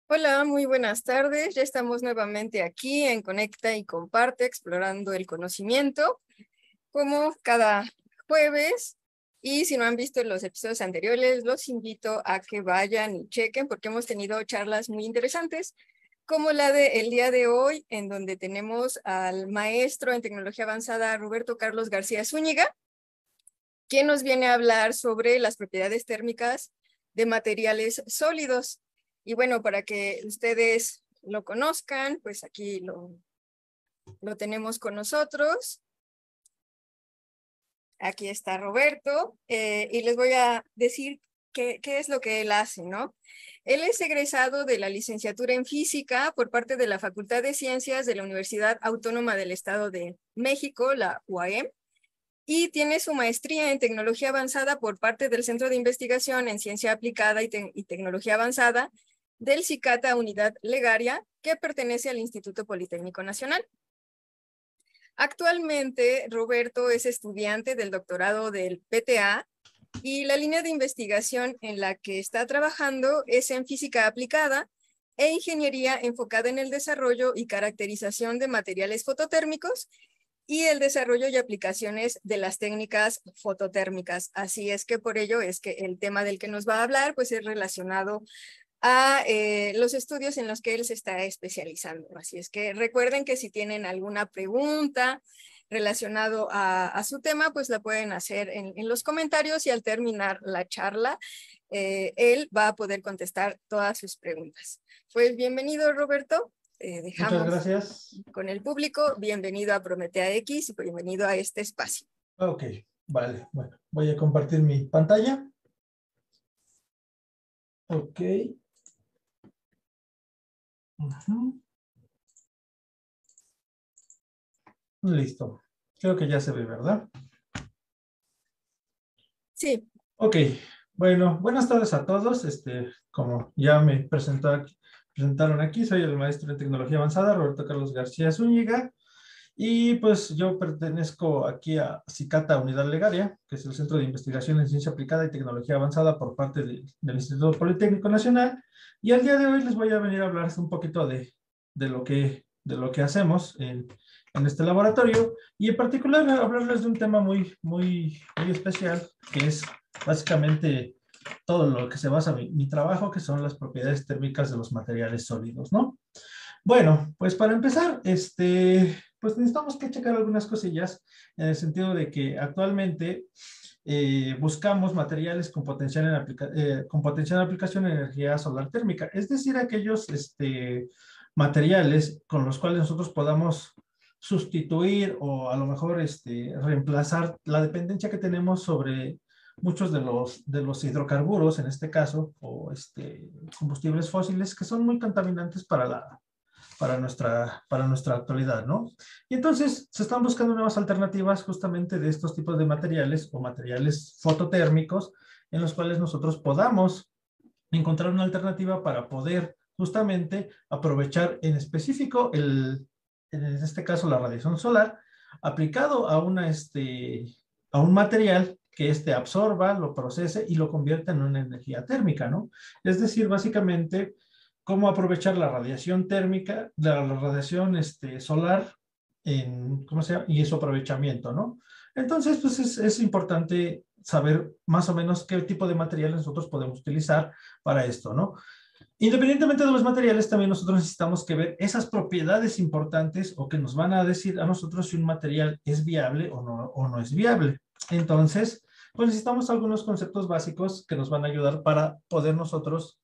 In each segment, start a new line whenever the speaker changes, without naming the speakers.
Hola, muy buenas tardes. Ya estamos nuevamente aquí en Conecta y Comparte, explorando el conocimiento, como cada jueves. Y si no han visto los episodios anteriores, los invito a que vayan y chequen, porque hemos tenido charlas muy interesantes, como la de el día de hoy, en donde tenemos al maestro en tecnología avanzada, Roberto Carlos García Zúñiga, quien nos viene a hablar sobre las propiedades térmicas de materiales sólidos. Y bueno, para que ustedes lo conozcan, pues aquí lo tenemos con nosotros. Aquí está Roberto, y les voy a decir qué es lo que él hace, ¿no? Él es egresado de la licenciatura en física por parte de la Facultad de Ciencias de la Universidad Autónoma del Estado de México, la UAM, y tiene su maestría en tecnología avanzada por parte del Centro de Investigación en Ciencia Aplicada y Tecnología Avanzada del CICATA Unidad Legaria, que pertenece al Instituto Politécnico Nacional. Actualmente, Roberto es estudiante del doctorado del PTA y la línea de investigación en la que está trabajando es en física aplicada e ingeniería enfocada en el desarrollo y caracterización de materiales fototérmicos y el desarrollo y aplicaciones de las técnicas fototérmicas. Así es que por ello es que el tema del que nos va a hablar pues es relacionado a los estudios en los que él se está especializando. Así es que recuerden que si tienen alguna pregunta relacionado a su tema, pues la pueden hacer en los comentarios y al terminar la charla, él va a poder contestar todas sus preguntas. Pues bienvenido, Roberto.
Muchas
Dejamos
gracias.
con el público. Bienvenido a Prometea X y bienvenido a este espacio.
Ok, vale. Bueno, voy a compartir mi pantalla. Ok. Listo. Creo que ya se ve, ¿verdad?
Sí.
Ok. Bueno, buenas tardes a todos. Como ya me presentaron aquí, soy el maestro en tecnología avanzada, Roberto Carlos García Zúñiga. Y pues yo pertenezco aquí a CICATA Unidad Legaria, que es el Centro de Investigación en Ciencia Aplicada y Tecnología Avanzada por parte del Instituto Politécnico Nacional. Y al día de hoy les voy a venir a hablar un poquito de lo que hacemos en este laboratorio y en particular hablarles de un tema muy especial, que es básicamente todo lo que se basa mi trabajo, que son las propiedades térmicas de los materiales sólidos, ¿no? Bueno, pues para empezar, pues necesitamos que checar algunas cosillas en el sentido de que actualmente buscamos materiales con potencial, con potencial de aplicación en energía solar térmica, es decir, aquellos materiales con los cuales nosotros podamos sustituir o a lo mejor reemplazar la dependencia que tenemos sobre muchos de los hidrocarburos, en este caso, o combustibles fósiles que son muy contaminantes para nuestra actualidad, ¿no? Y entonces se están buscando nuevas alternativas justamente de estos tipos de materiales o materiales fototérmicos en los cuales nosotros podamos encontrar una alternativa para poder justamente aprovechar en específico en este caso la radiación solar aplicado a un material que absorba, lo procese y lo convierta en una energía térmica, ¿no? Es decir, básicamente cómo aprovechar la radiación térmica, la radiación solar ¿cómo se llama? Y su aprovechamiento, ¿no? Entonces, pues es importante saber más o menos qué tipo de materiales nosotros podemos utilizar para esto, ¿no? Independientemente de los materiales, también nosotros necesitamos que ver esas propiedades importantes o que nos van a decir a nosotros si un material es viable o no es viable. Entonces, pues necesitamos algunos conceptos básicos que nos van a ayudar para poder nosotros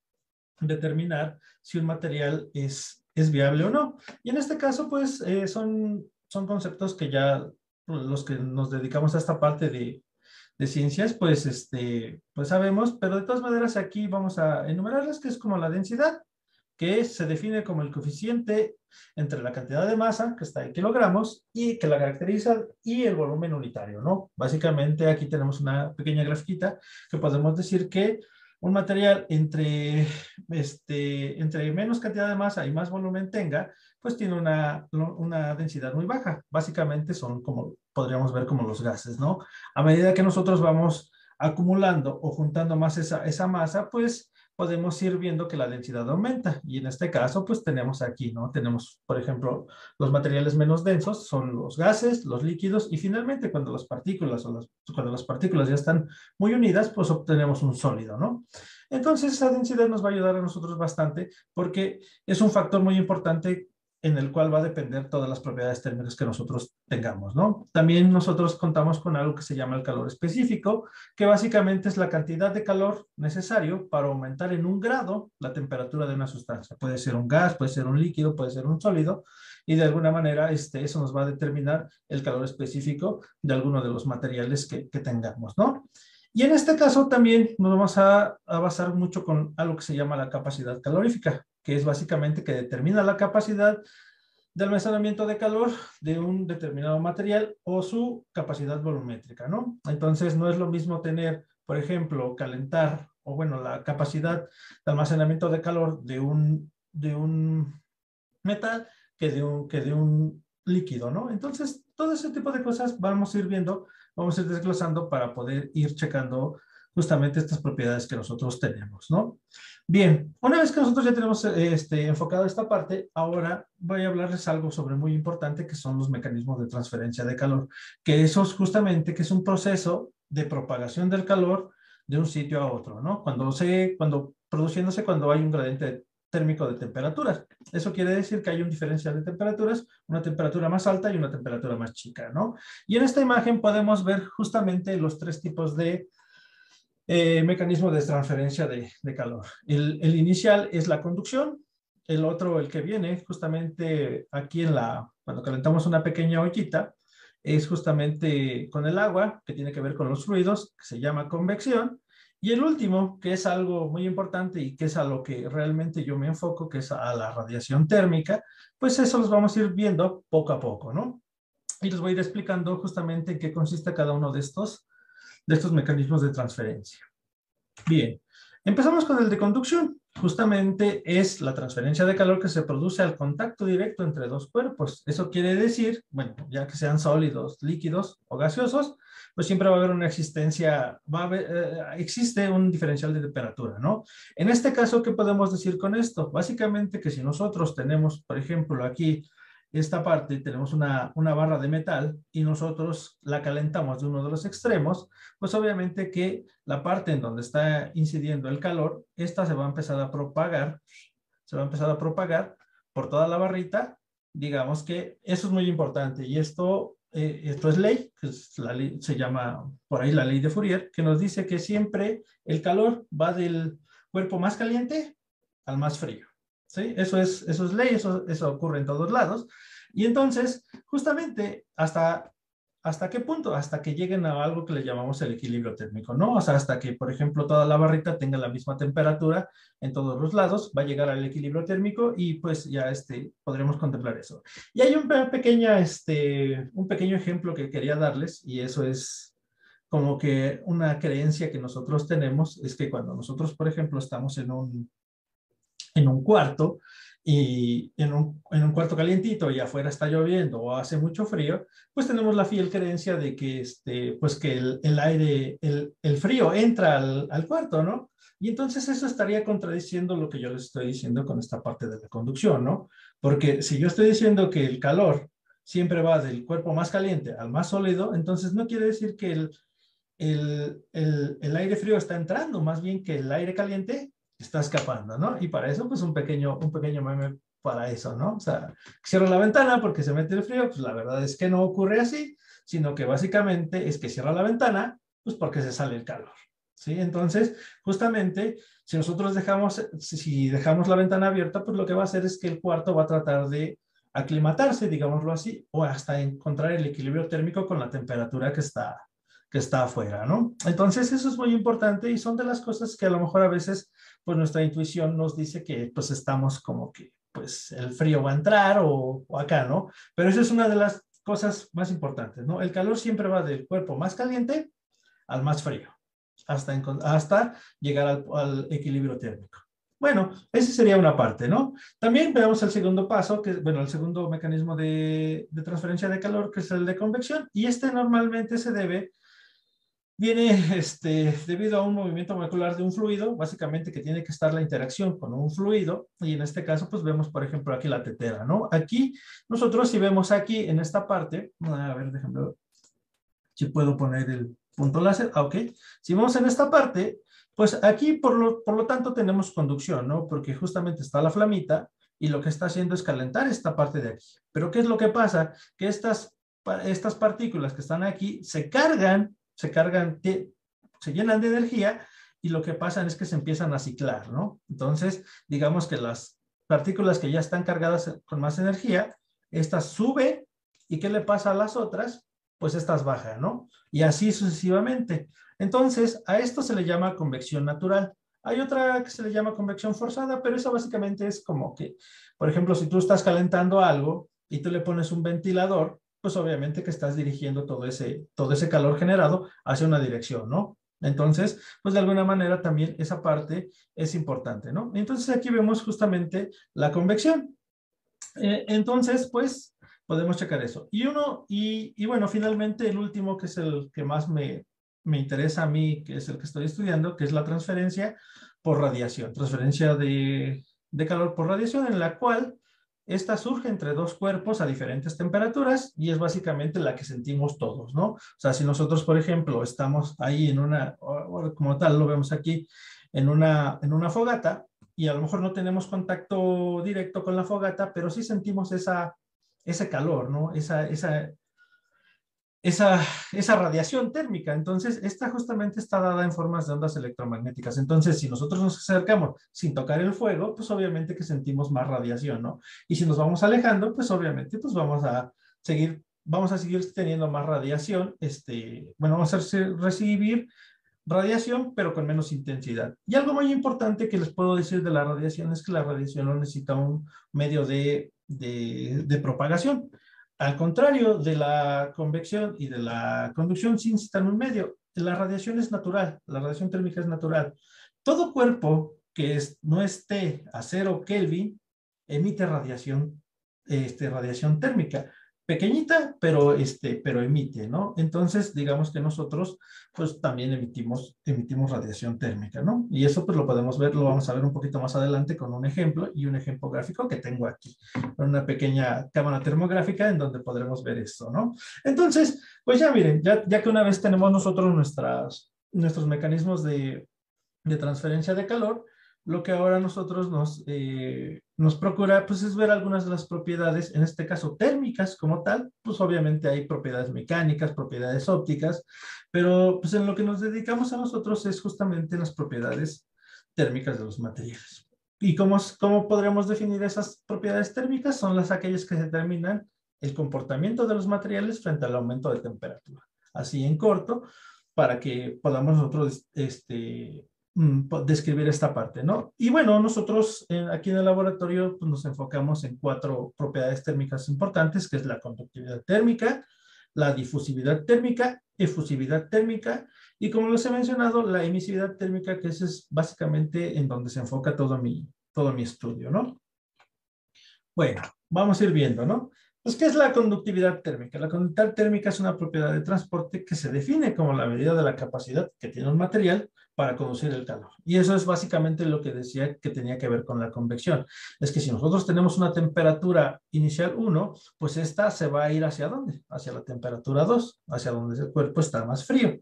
determinar si un material es viable o no. Y en este caso, pues, son conceptos que ya los que nos dedicamos a esta parte de ciencias, pues, pues sabemos, pero de todas maneras aquí vamos a enumerarlas, que es como la densidad, que se define como el coeficiente entre la cantidad de masa, que está en kilogramos, y que la caracteriza, y el volumen unitario, ¿no? Básicamente aquí tenemos una pequeña grafiquita que podemos decir que un material entre menos cantidad de masa y más volumen tenga, pues tiene una densidad muy baja. Básicamente son como, podríamos ver como los gases, ¿no? A medida que nosotros vamos acumulando o juntando más esa masa, pues podemos ir viendo que la densidad aumenta. Y en este caso, pues tenemos aquí, ¿no? Tenemos, por ejemplo, los materiales menos densos son los gases, los líquidos, y finalmente cuando las partículas cuando las partículas ya están muy unidas, pues obtenemos un sólido, ¿no? Entonces, esa densidad nos va a ayudar a nosotros bastante porque es un factor muy importante en el cual va a depender todas las propiedades térmicas que nosotros tengamos, ¿no? También nosotros contamos con algo que se llama el calor específico, que básicamente es la cantidad de calor necesario para aumentar en 1 grado la temperatura de una sustancia. Puede ser un gas, puede ser un líquido, puede ser un sólido, y de alguna manera eso nos va a determinar el calor específico de alguno de los materiales que tengamos, ¿no? Y en este caso también nos vamos a basar mucho con algo que se llama la capacidad calorífica, que es básicamente que determina la capacidad de almacenamiento de calor de un determinado material o su capacidad volumétrica, ¿no? Entonces no es lo mismo tener, por ejemplo, calentar, o bueno, la capacidad de almacenamiento de calor de un metal que de un líquido, ¿no? Entonces, todo ese tipo de cosas vamos a ir viendo, vamos a ir desglosando para poder ir checando justamente estas propiedades que nosotros tenemos, ¿no? Bien, una vez que nosotros ya tenemos enfocado esta parte, ahora voy a hablarles algo sobre muy importante que son los mecanismos de transferencia de calor, que eso es justamente que es un proceso de propagación del calor de un sitio a otro, ¿no? Produciéndose cuando hay un gradiente térmico de temperaturas. Eso quiere decir que hay un diferencial de temperaturas, una temperatura más alta y una temperatura más chica, ¿no? Y en esta imagen podemos ver justamente los 3 tipos de mecanismo de transferencia de calor. El inicial es la conducción, el otro, el que viene justamente aquí cuando calentamos una pequeña ollita, es justamente con el agua, que tiene que ver con los fluidos, que se llama convección, y el último, que es algo muy importante y que es a lo que realmente yo me enfoco, que es a la radiación térmica, pues eso los vamos a ir viendo poco a poco, ¿no? Y les voy a ir explicando justamente en qué consiste cada uno de estos mecanismos de transferencia. Bien, empezamos con el de conducción. Justamente es la transferencia de calor que se produce al contacto directo entre dos cuerpos. Eso quiere decir, bueno, ya que sean sólidos, líquidos o gaseosos, pues siempre va a haber una existe un diferencial de temperatura, ¿no? En este caso, ¿qué podemos decir con esto? Básicamente que si nosotros tenemos, por ejemplo, aquí esta parte, tenemos una barra de metal y nosotros la calentamos de uno de los extremos, pues obviamente que la parte en donde está incidiendo el calor, esta se va a empezar a propagar, por toda la barrita. Digamos que eso es muy importante y esto es ley, que es la ley, se llama por ahí la ley de Fourier, que nos dice que siempre el calor va del cuerpo más caliente al más frío. ¿Sí? Eso es ley, eso ocurre en todos lados. Y entonces, justamente, ¿hasta qué punto? Hasta que lleguen a algo que le llamamos el equilibrio térmico, ¿no? O sea, hasta que, por ejemplo, toda la barrita tenga la misma temperatura en todos los lados, va a llegar al equilibrio térmico y pues ya podremos contemplar eso. Y hay un pequeño ejemplo que quería darles y eso es como que una creencia que nosotros tenemos, es que cuando nosotros, por ejemplo, estamos en un cuarto y en un cuarto calientito y afuera está lloviendo o hace mucho frío, pues tenemos la fiel creencia de que, pues que el aire, el frío entra al cuarto, ¿no? Y entonces eso estaría contradiciendo lo que yo les estoy diciendo con esta parte de la conducción, ¿no? Porque si yo estoy diciendo que el calor siempre va del cuerpo más caliente al más sólido, entonces no quiere decir que el aire frío está entrando, más bien que el aire caliente está escapando, ¿no? Y para eso, pues un pequeño meme para eso, ¿no? O sea, cierro la ventana porque se mete el frío, pues la verdad es que no ocurre así, sino que básicamente es que cierra la ventana, pues porque se sale el calor, ¿sí? Entonces, justamente, si nosotros dejamos la ventana abierta, pues lo que va a hacer es que el cuarto va a tratar de aclimatarse, digámoslo así, o hasta encontrar el equilibrio térmico con la temperatura que está afuera, ¿no? Entonces, eso es muy importante y son de las cosas que a lo mejor a veces, pues nuestra intuición nos dice que pues estamos como que, pues el frío va a entrar o acá, ¿no? Pero eso es una de las cosas más importantes, ¿no? El calor siempre va del cuerpo más caliente al más frío, hasta llegar al equilibrio térmico. Bueno, esa sería una parte, ¿no? También veamos el segundo paso, bueno, el segundo mecanismo de transferencia de calor, que es el de convección, y normalmente se debe viene debido a un movimiento molecular de un fluido, básicamente que tiene que estar la interacción con un fluido, y en este caso, pues vemos, por ejemplo, aquí la tetera, ¿no? Aquí, nosotros si vemos aquí en esta parte, a ver, déjenme, si puedo poner el punto láser, ok. Si vemos en esta parte, pues aquí por lo tanto tenemos conducción, ¿no? Porque justamente está la flamita y lo que está haciendo es calentar esta parte de aquí. Pero ¿qué es lo que pasa? Que estas partículas que están aquí se llenan de energía y lo que pasa es que se empiezan a ciclar, ¿no? Entonces, digamos que las partículas que ya están cargadas con más energía, estas suben y ¿qué le pasa a las otras? Pues estas bajan, ¿no? Y así sucesivamente. Entonces, a esto se le llama convección natural. Hay otra que se le llama convección forzada, pero eso básicamente es como que, por ejemplo, si tú estás calentando algo y tú le pones un ventilador, pues obviamente que estás dirigiendo todo ese calor generado hacia una dirección, ¿no? Entonces, pues de alguna manera también esa parte es importante, ¿no? Entonces aquí vemos justamente la convección. Entonces, pues podemos checar eso. Y bueno, finalmente el último, que es el que más me interesa a mí, que es el que estoy estudiando, que es la transferencia por radiación, transferencia de calor por radiación, en la cual esta surge entre dos cuerpos a diferentes temperaturas y es básicamente la que sentimos todos, ¿no? O sea, si nosotros, por ejemplo, estamos ahí como tal, lo vemos aquí, en una fogata, y a lo mejor no tenemos contacto directo con la fogata, pero sí sentimos ese calor, ¿no? Esa, esa radiación térmica. Entonces, esta justamente está dada en formas de ondas electromagnéticas. Entonces, si nosotros nos acercamos sin tocar el fuego, pues obviamente que sentimos más radiación, ¿no? Y si nos vamos alejando, pues obviamente pues vamos a seguir teniendo más radiación, bueno, vamos a recibir radiación, pero con menos intensidad. Y algo muy importante que les puedo decir de la radiación es que la radiación no necesita un medio de propagación. Al contrario de la convección y de la conducción, sí necesitan un medio. La radiación es natural, la radiación térmica es natural. Todo cuerpo que no esté a 0 Kelvin emite radiación térmica pequeñita, pero emite, ¿no? Entonces, digamos que nosotros, pues también emitimos radiación térmica, ¿no? Y eso, pues lo podemos ver, lo vamos a ver un poquito más adelante con un ejemplo y un ejemplo gráfico que tengo aquí, una pequeña cámara termográfica en donde podremos ver esto, ¿no? Entonces, pues ya miren, ya que una vez tenemos nosotros nuestros mecanismos de transferencia de calor, lo que ahora nosotros nos procura, pues es ver algunas de las propiedades, en este caso térmicas como tal, pues obviamente hay propiedades mecánicas, propiedades ópticas, pero pues en lo que nos dedicamos a nosotros es justamente las propiedades térmicas de los materiales. ¿Y cómo podríamos definir esas propiedades térmicas? Son aquellas que determinan el comportamiento de los materiales frente al aumento de temperatura. Así en corto, para que podamos nosotros describir esta parte, ¿no? Y bueno, nosotros aquí en el laboratorio pues, nos enfocamos en 4 propiedades térmicas importantes, que es la conductividad térmica, la difusividad térmica, efusividad térmica, y como les he mencionado, la emisividad térmica, que ese es básicamente en donde se enfoca todo mi estudio, ¿no? Bueno, vamos a ir viendo, ¿no? Pues, ¿qué es la conductividad térmica? La conductividad térmica es una propiedad de transporte que se define como la medida de la capacidad que tiene un material para conducir el calor. Y eso es básicamente lo que decía que tenía que ver con la convección. Es que si nosotros tenemos una temperatura inicial 1, pues esta se va a ir ¿hacia dónde? Hacia la temperatura 2, hacia donde el cuerpo está más frío.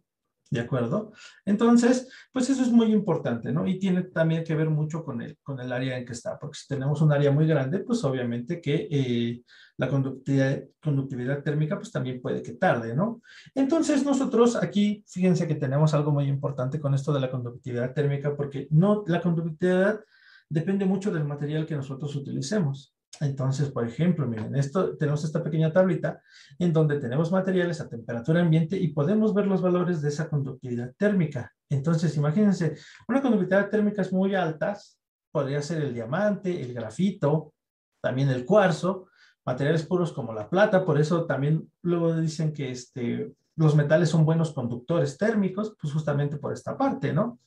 ¿De acuerdo? Entonces, pues eso es muy importante, ¿no? Y tiene también que ver mucho con el área en que está, porque si tenemos un área muy grande, pues obviamente que la conductividad térmica pues también puede que tarde, ¿no? Entonces nosotros aquí, fíjense que tenemos algo muy importante con esto de la conductividad térmica, porque la conductividad depende mucho del material que nosotros utilicemos. Entonces, por ejemplo, miren, tenemos esta pequeña tablita en donde tenemos materiales a temperatura ambiente y podemos ver los valores de esa conductividad térmica. Entonces, imagínense, una conductividad térmica es muy alta, podría ser el diamante, el grafito, también el cuarzo, materiales puros como la plata, por eso también luego dicen que los metales son buenos conductores térmicos, pues justamente por esta parte, ¿no?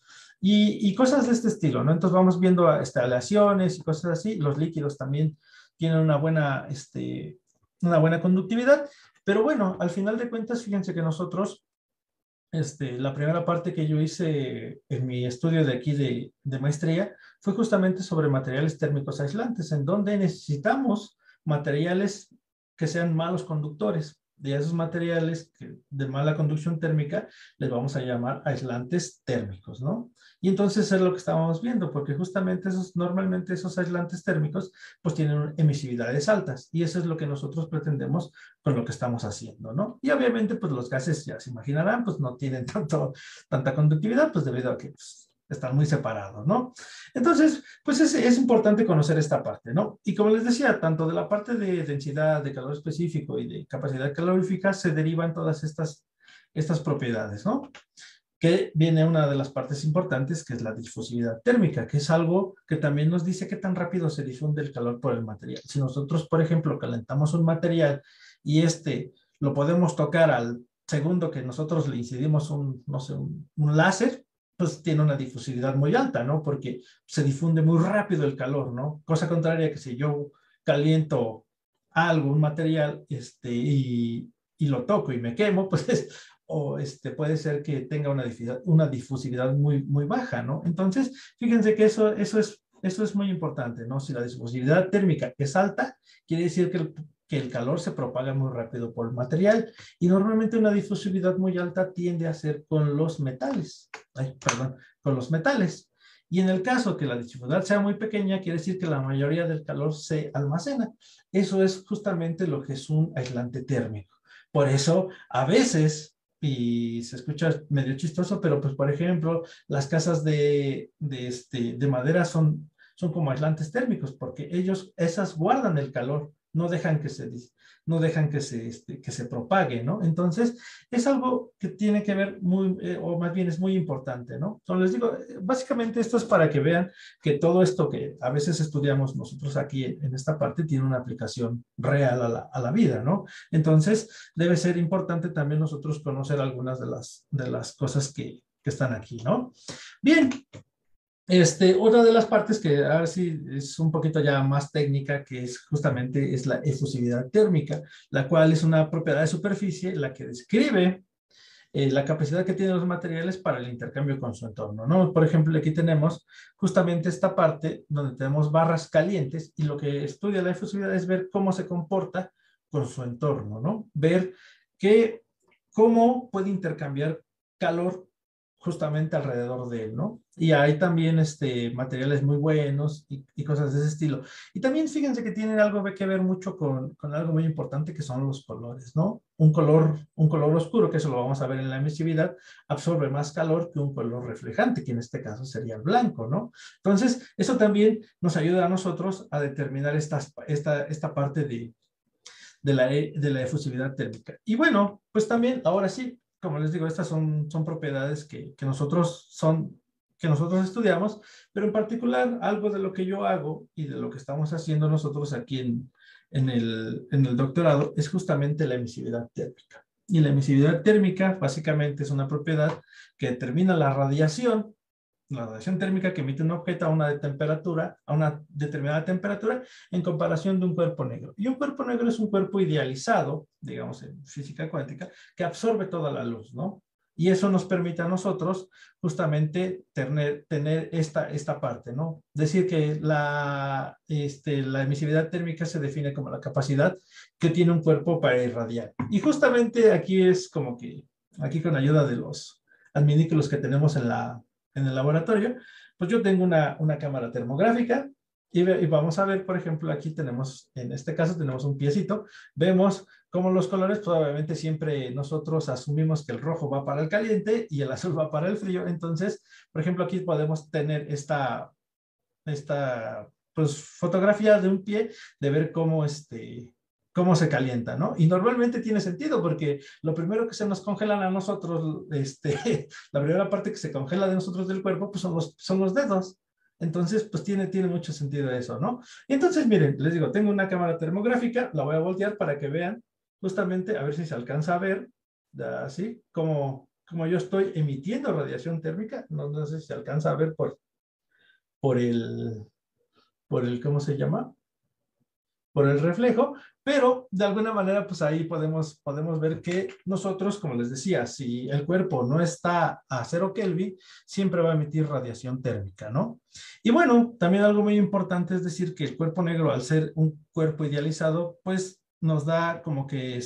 Y cosas de este estilo, ¿no? Entonces vamos viendo aleaciones y cosas así, los líquidos también tienen una buena conductividad, pero bueno, al final de cuentas, fíjense que nosotros la primera parte que yo hice en mi estudio de aquí de maestría fue justamente sobre materiales térmicos aislantes, en donde necesitamos materiales que sean malos conductores. De esos materiales de mala conducción térmica les vamos a llamar aislantes térmicos, ¿no? Y entonces es lo que estábamos viendo, porque justamente normalmente esos aislantes térmicos pues tienen emisividades altas y eso es lo que nosotros pretendemos con lo que estamos haciendo, ¿no? Y obviamente, pues los gases, ya se imaginarán, pues no tienen tanta conductividad, pues debido a que pues, están muy separados, ¿no? Entonces, pues es importante conocer esta parte, ¿no? Y como les decía, tanto de la parte de densidad, de calor específico y de capacidad calorífica se derivan todas estas propiedades, ¿no? Que viene una de las partes importantes, que es la difusividad térmica, que es algo que también nos dice qué tan rápido se difunde el calor por el material. Si nosotros, por ejemplo, calentamos un material y lo podemos tocar al segundo que nosotros le incidimos no sé, un láser, pues tiene una difusividad muy alta, ¿no? Porque se difunde muy rápido el calor, ¿no? Cosa contraria que si yo caliento algo, un material, y lo toco y me quemo, pues o puede ser que tenga una difusividad muy, muy baja, ¿no? Entonces, fíjense que eso es muy importante, ¿no? Si la difusividad térmica es alta, quiere decir que el calor se propaga muy rápido por el material y normalmente una difusividad muy alta tiende a ser con los metales, con los metales. Y en el caso que la difusividad sea muy pequeña, quiere decir que la mayoría del calor se almacena. Eso es justamente lo que es un aislante térmico. Por eso, a veces, y se escucha medio chistoso, pero pues por ejemplo, las casas de madera son como aislantes térmicos, porque esas guardan el calor, no dejan que se propague, ¿no? Entonces, es algo que tiene que ver o más bien es muy importante, ¿no? Entonces, les digo, básicamente esto es para que vean que todo esto que a veces estudiamos nosotros aquí en esta parte tiene una aplicación real a la vida, ¿no? Entonces, debe ser importante también nosotros conocer algunas de las cosas que están aquí, ¿no? Bien, otra de las partes que ahora sí es un poquito ya más técnica, que es justamente es la efusividad térmica, la cual es una propiedad de superficie, la que describe la capacidad que tienen los materiales para el intercambio con su entorno, ¿no? Por ejemplo, aquí tenemos justamente esta parte donde tenemos barras calientes y lo que estudia la efusividad es ver cómo se comporta con su entorno, ¿no? Ver cómo puede intercambiar calor justamente alrededor de él, ¿no? Y hay también materiales muy buenos y cosas de ese estilo. Y también fíjense que tienen algo que ver mucho con algo muy importante que son los colores, ¿no? Un color oscuro, que eso lo vamos a ver en la emisividad, absorbe más calor que un color reflejante, que en este caso sería el blanco, ¿no? Entonces, eso también nos ayuda a nosotros a determinar esta parte de la efusividad térmica. Y bueno, pues también, ahora sí, como les digo, estas son propiedades que nosotros estudiamos, pero en particular algo de lo que yo hago y de lo que estamos haciendo nosotros aquí en el doctorado es justamente la emisividad térmica. Y la emisividad térmica básicamente es una propiedad que determina la radiación térmica que emite un objeto a una determinada temperatura en comparación de un cuerpo negro. Y un cuerpo negro es un cuerpo idealizado, digamos en física cuántica, que absorbe toda la luz, ¿no? Y eso nos permite a nosotros justamente tener esta parte, ¿no? Decir que la emisividad térmica se define como la capacidad que tiene un cuerpo para irradiar. Y justamente aquí es como que, aquí con ayuda de los adminículos que tenemos en el laboratorio, pues yo tengo una cámara termográfica y vamos a ver, por ejemplo, aquí tenemos, en este caso tenemos un piecito, vemos cómo los colores, pues obviamente siempre nosotros asumimos que el rojo va para el caliente y el azul va para el frío, entonces, por ejemplo, aquí podemos tener esta pues, fotografía de un pie, de ver cómo se calienta, ¿no? Y normalmente tiene sentido porque lo primero que se nos congelan a nosotros, la primera parte que se congela de nosotros del cuerpo, pues son los dedos. Entonces, pues tiene mucho sentido eso, ¿no? Y entonces, miren, les digo, tengo una cámara termográfica, la voy a voltear para que vean justamente, a ver si se alcanza a ver, así, como yo estoy emitiendo radiación térmica, no sé si se alcanza a ver por el, ¿cómo se llama? por el reflejo, pero de alguna manera, pues ahí podemos ver que nosotros, como les decía, si el cuerpo no está a 0 Kelvin, siempre va a emitir radiación térmica, ¿no? Y bueno, también algo muy importante es decir que el cuerpo negro, al ser un cuerpo idealizado, pues nos da como que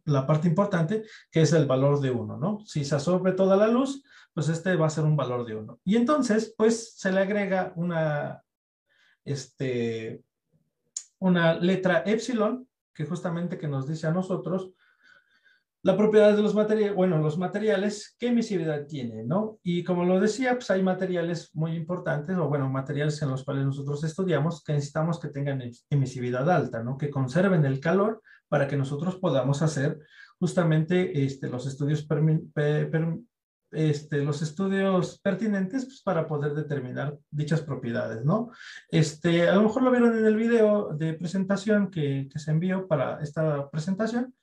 la parte importante, que es el valor de 1, ¿no? Si se absorbe toda la luz, pues este va a ser un valor de 1. Y entonces, pues se le agrega una letra epsilon, que justamente que nos dice a nosotros la propiedad de los materiales, bueno, los materiales, qué emisividad tienen, ¿no? Y como lo decía, pues hay materiales muy importantes, o bueno, materiales en los cuales nosotros estudiamos que necesitamos que tengan emisividad alta, ¿no? Que conserven el calor para que nosotros podamos hacer justamente los estudios los estudios pertinentes, pues, para poder determinar dichas propiedades, ¿no? A lo mejor lo vieron en el video de presentación que se envió para esta presentación,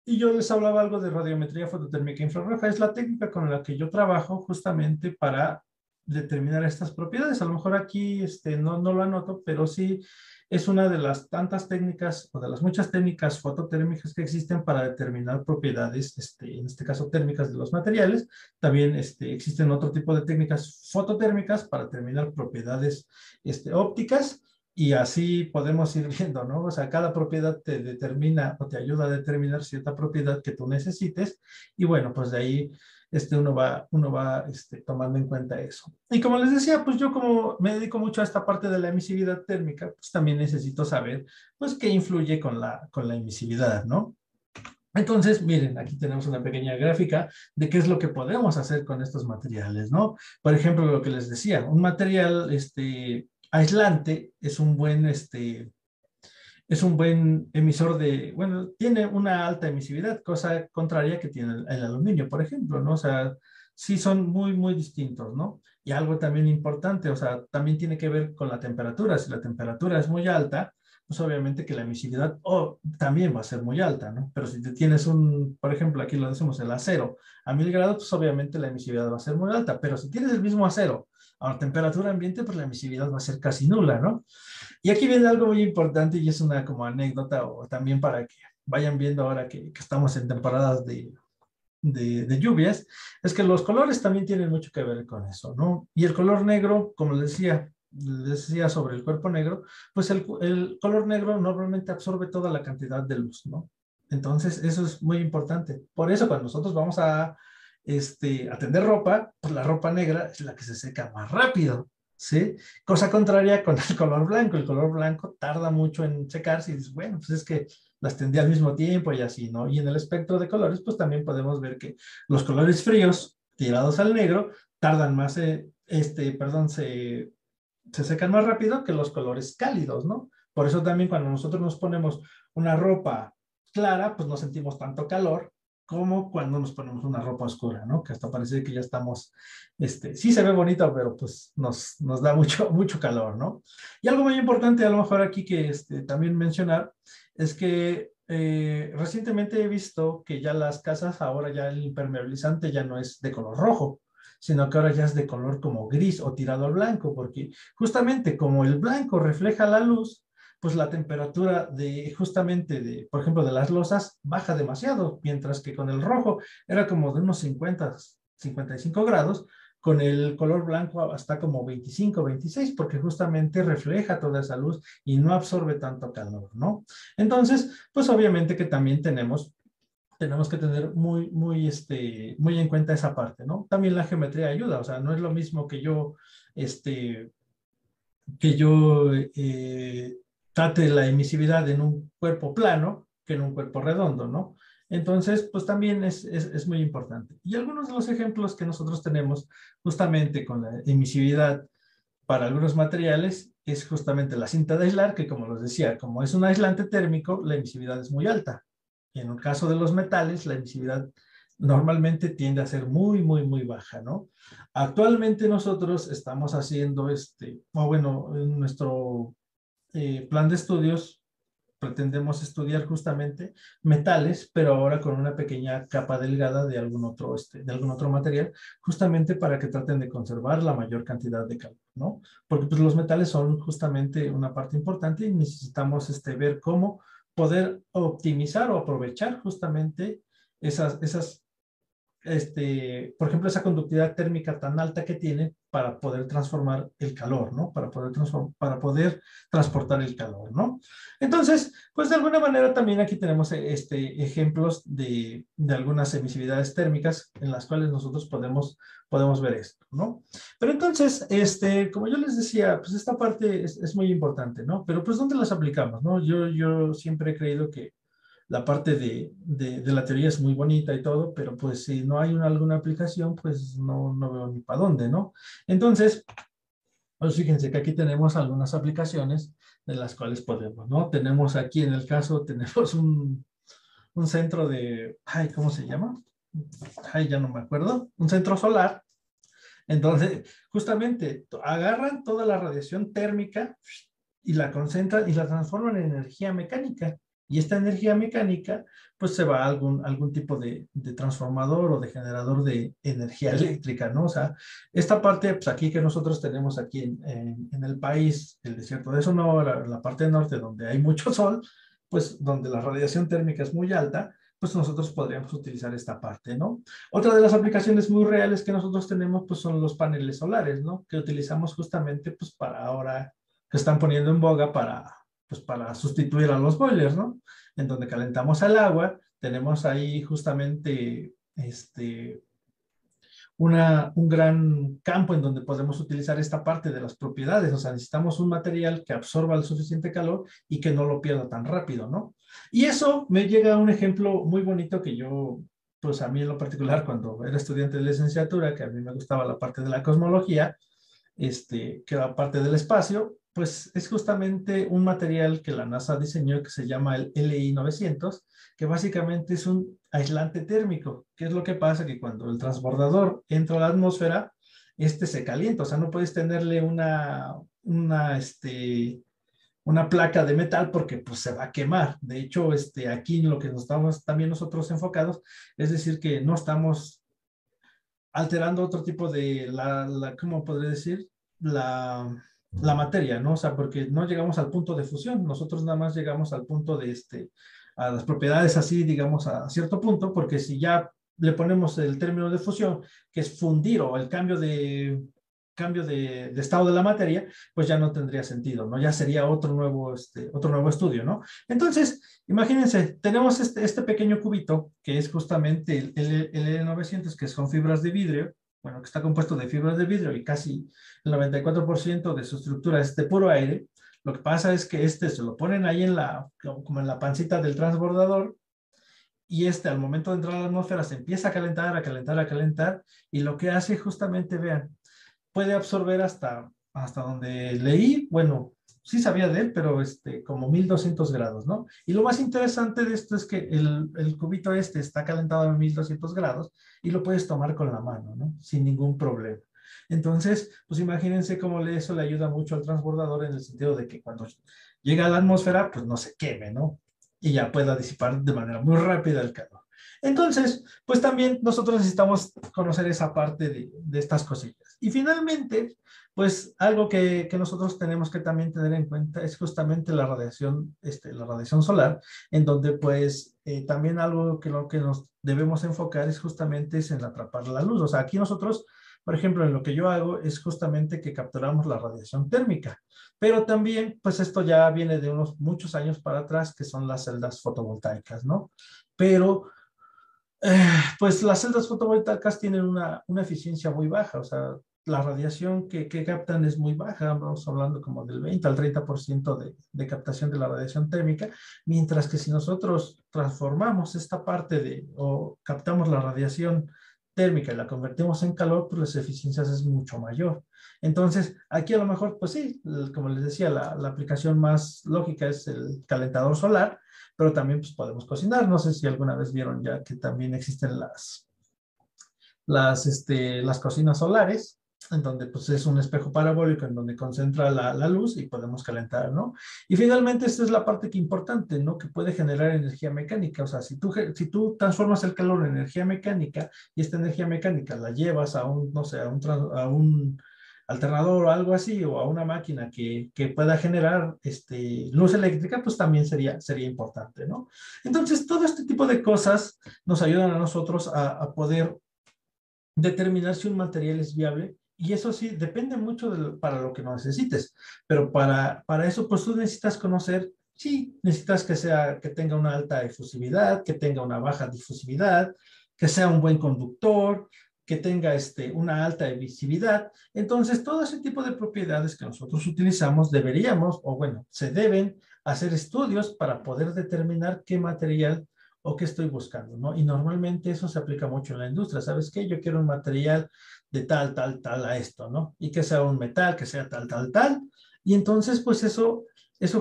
y yo les hablaba algo de radiometría fototérmica infrarroja. Es la técnica con la que yo trabajo justamente para determinar estas propiedades. A lo mejor aquí no lo anoto, pero sí es una de las tantas técnicas o de las muchas técnicas fototérmicas que existen para determinar propiedades, en este caso térmicas de los materiales. También existen otro tipo de técnicas fototérmicas para determinar propiedades ópticas. Y así podemos ir viendo, ¿no? O sea, cada propiedad te determina o te ayuda a determinar cierta propiedad que tú necesites. Y bueno, pues de ahí uno va tomando en cuenta eso. Y como les decía, pues yo como me dedico mucho a esta parte de la emisividad térmica, pues también necesito saber, pues, qué influye con la emisividad, ¿no? Entonces, miren, aquí tenemos una pequeña gráfica de qué es lo que podemos hacer con estos materiales, ¿no? Por ejemplo, lo que les decía, un material aislante es un buen emisor bueno, tiene una alta emisividad, cosa contraria que tiene el aluminio, por ejemplo, ¿no? O sea, sí son muy, muy distintos, ¿no? Y algo también importante, o sea, también tiene que ver con la temperatura. Si la temperatura es muy alta, pues obviamente que la emisividad también va a ser muy alta, ¿no? Pero si tienes por ejemplo, aquí lo decimos, el acero a 1000 grados, pues obviamente la emisividad va a ser muy alta. Pero si tienes el mismo acero a temperatura ambiente, pues la emisividad va a ser casi nula, ¿no? Y aquí viene algo muy importante y es una como anécdota, o también para que vayan viendo ahora que estamos en temporadas de lluvias, es que los colores también tienen mucho que ver con eso, ¿no? Y el color negro, como les decía sobre el cuerpo negro, pues el color negro normalmente absorbe toda la cantidad de luz, ¿no? Entonces, eso es muy importante. Por eso, cuando nosotros vamos a tender ropa, pues la ropa negra es la que se seca más rápido, ¿sí? Cosa contraria con el color blanco. El color blanco tarda mucho en secarse y dices, bueno, pues es que las tendí al mismo tiempo y así, ¿no? Y en el espectro de colores, pues también podemos ver que los colores fríos tirados al negro tardan más, se secan más rápido que los colores cálidos, ¿no? Por eso también cuando nosotros nos ponemos una ropa clara, pues no sentimos tanto calor como cuando nos ponemos una ropa oscura, ¿no? Que hasta parece que ya estamos, sí se ve bonito, pero pues nos da mucho, mucho calor, ¿no? Y algo muy importante a lo mejor aquí que también mencionar es que recientemente he visto que ya las casas, ahora ya el impermeabilizante ya no es de color rojo, sino que ahora ya es de color como gris o tirado al blanco, porque justamente como el blanco refleja la luz, pues la temperatura por ejemplo, de las losas baja demasiado, mientras que con el rojo era como de unos 55 grados, con el color blanco hasta como 25, 26, porque justamente refleja toda esa luz y no absorbe tanto calor, ¿no? Entonces, pues obviamente que también tenemos que tener muy, muy, muy en cuenta esa parte, ¿no? También la geometría ayuda, o sea, no es lo mismo que yo trate la emisividad en un cuerpo plano que en un cuerpo redondo, ¿no? Entonces, pues también es muy importante. Y algunos de los ejemplos que nosotros tenemos justamente con la emisividad para algunos materiales es justamente la cinta de aislar, que como les decía, como es un aislante térmico, la emisividad es muy alta. Y en el caso de los metales, la emisividad normalmente tiende a ser muy, muy, muy baja, ¿no? Actualmente nosotros estamos haciendo en nuestro plan de estudios pretendemos estudiar justamente metales, pero ahora con una pequeña capa delgada de de algún otro material, justamente para que traten de conservar la mayor cantidad de calor, ¿no? Porque pues, los metales son justamente una parte importante y necesitamos ver cómo poder optimizar o aprovechar justamente esas por ejemplo, esa conductividad térmica tan alta que tiene para poder transformar el calor, ¿no? Para poder transportar el calor, ¿no? Entonces, pues de alguna manera también aquí tenemos ejemplos de algunas emisividades térmicas en las cuales nosotros podemos ver esto, ¿no? Pero entonces, como yo les decía, pues esta parte es muy importante, ¿no? Pero pues ¿dónde las aplicamos, no? Yo siempre he creído que la parte de la teoría es muy bonita y todo, pero pues si no hay alguna aplicación, pues no veo ni para dónde, ¿no? Entonces, pues fíjense que aquí tenemos algunas aplicaciones de las cuales podemos, ¿no? Tenemos aquí en el caso, tenemos un centro ay, ¿cómo se llama? Ay, ya no me acuerdo, un centro solar. Entonces, justamente agarran toda la radiación térmica y la concentran y la transforman en energía mecánica. Y esta energía mecánica, pues se va a algún tipo de transformador o de generador de energía eléctrica, ¿no? O sea, esta parte, pues aquí que nosotros tenemos aquí en el país, el desierto de Sonora, la parte norte donde hay mucho sol, pues donde la radiación térmica es muy alta, pues nosotros podríamos utilizar esta parte, ¿no? Otra de las aplicaciones muy reales que nosotros tenemos, pues son los paneles solares, ¿no? Que utilizamos justamente, pues para ahora que están poniendo en boga pues para sustituir a los boilers, ¿no? En donde calentamos el agua, tenemos ahí justamente un gran campo en donde podemos utilizar esta parte de las propiedades, o sea, necesitamos un material que absorba el suficiente calor y que no lo pierda tan rápido, ¿no? Y eso me llega a un ejemplo muy bonito que yo, pues a mí en lo particular, cuando era estudiante de licenciatura, que a mí me gustaba la parte de la cosmología, que era parte del espacio, pues es justamente un material que la NASA diseñó que se llama el LI-900, que básicamente es un aislante térmico. ¿Qué es lo que pasa? Que cuando el transbordador entra a la atmósfera, se calienta, o sea, no puedes tenerle una placa de metal porque pues se va a quemar. De hecho, aquí en lo que nos estamos también nosotros enfocados, es decir, que no estamos alterando otro tipo de, ¿cómo podría decir? La materia, ¿no? O sea, porque no llegamos al punto de fusión, nosotros nada más llegamos al punto de a las propiedades así, digamos, a cierto punto, porque si ya le ponemos el término de fusión, que es fundir o el cambio de estado de la materia, pues ya no tendría sentido, ¿no? Ya sería otro nuevo estudio, ¿no? Entonces, imagínense, tenemos este pequeño cubito, que es justamente el L900, que es con fibras de vidrio, bueno, que está compuesto de fibras de vidrio y casi el 94% de su estructura es de puro aire. Lo que pasa es que se lo ponen ahí como en la pancita del transbordador, y al momento de entrar a la atmósfera se empieza a calentar, a calentar, a calentar, y lo que hace justamente, vean, puede absorber hasta donde leí, bueno, sí sabía de él, pero como 1200 grados, ¿no? Y lo más interesante de esto es que el cubito está calentado a 1200 grados y lo puedes tomar con la mano, ¿no? Sin ningún problema. Entonces, pues imagínense cómo eso le ayuda mucho al transbordador en el sentido de que cuando llega a la atmósfera, pues no se queme, ¿no? Y ya pueda disipar de manera muy rápida el calor. Entonces, pues también nosotros necesitamos conocer esa parte de estas cosillas. Y finalmente, pues algo que nosotros tenemos que también tener en cuenta es justamente la radiación solar, en donde pues también algo que lo que nos debemos enfocar es justamente en atrapar la luz. O sea, aquí nosotros, por ejemplo, en lo que yo hago es justamente que capturamos la radiación térmica, pero también pues esto ya viene de unos muchos años para atrás, que son las celdas fotovoltaicas, ¿no? Pero pues las celdas fotovoltaicas tienen una eficiencia muy baja, o sea, la radiación que captan es muy baja, vamos hablando como del 20 al 30% de captación de la radiación térmica, mientras que si nosotros transformamos esta parte o captamos la radiación térmica y la convertimos en calor, pues las eficiencias es mucho mayor. Entonces, aquí a lo mejor, pues sí, como les decía, la aplicación más lógica es el calentador solar, pero también pues, podemos cocinar. No sé si alguna vez vieron ya que también existen las cocinas solares, en donde pues es un espejo parabólico en donde concentra la luz y podemos calentar, ¿no? Y finalmente esta es la parte que importante, ¿no? Que puede generar energía mecánica. O sea, si tú transformas el calor en energía mecánica y esta energía mecánica la llevas a un, no sé, a un alternador o algo así, o a una máquina que pueda generar luz eléctrica, pues también sería importante, ¿no? Entonces, todo este tipo de cosas nos ayudan a nosotros a poder determinar si un material es viable. Y eso sí, depende mucho para lo que lo necesites. Pero para eso, pues tú necesitas conocer, sí, necesitas que tenga una alta efusividad, que tenga una baja difusividad, que sea un buen conductor, que tenga una alta emisividad. Entonces, todo ese tipo de propiedades que nosotros utilizamos deberíamos, o bueno, se deben hacer estudios para poder determinar qué material o qué estoy buscando, ¿no? Y normalmente eso se aplica mucho en la industria. ¿Sabes qué? Yo quiero un material de tal, tal, tal a esto, ¿no? Y que sea un metal, que sea tal, tal, tal. Y entonces, pues eso